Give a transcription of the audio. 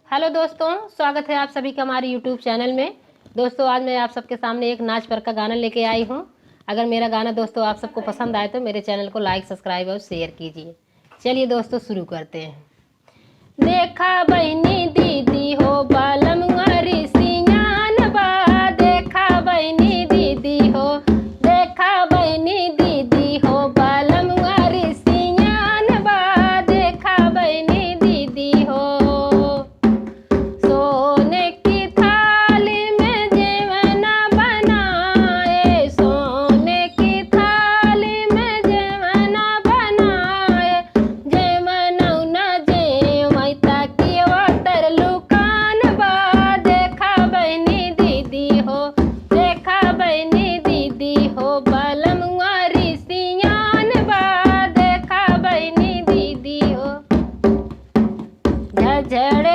Hello दोस्तों, स्वागत है आप सभी का हमारे यूट्यूब चैनल में। दोस्तों आज मैं आप सबके सामने एक नाच पर का गाना लेके आई हूँ। अगर मेरा गाना दोस्तों आप सबको पसंद आए तो मेरे चैनल को लाइक, सब्सक्राइब और शेयर कीजिए। चलिए दोस्तों शुरू करते हैं। देखा बहनी दीदी हो बालम सियान बा, देखा बहनी दीदी हो, देखा बहनी दीदी हो बालम सियान बा, देखा बहनी दीदी हो। सोने की थाली में जेवना बनाए, सोने की थाली में जेवना बनाए, जेवनौना जेवैता की वातर लुकान बा, देखा बहनी दीदी हो, देखा बहनी दीदी हो बालमुआरी सियान बा, देखा बहनी दीदी हो। झझड़े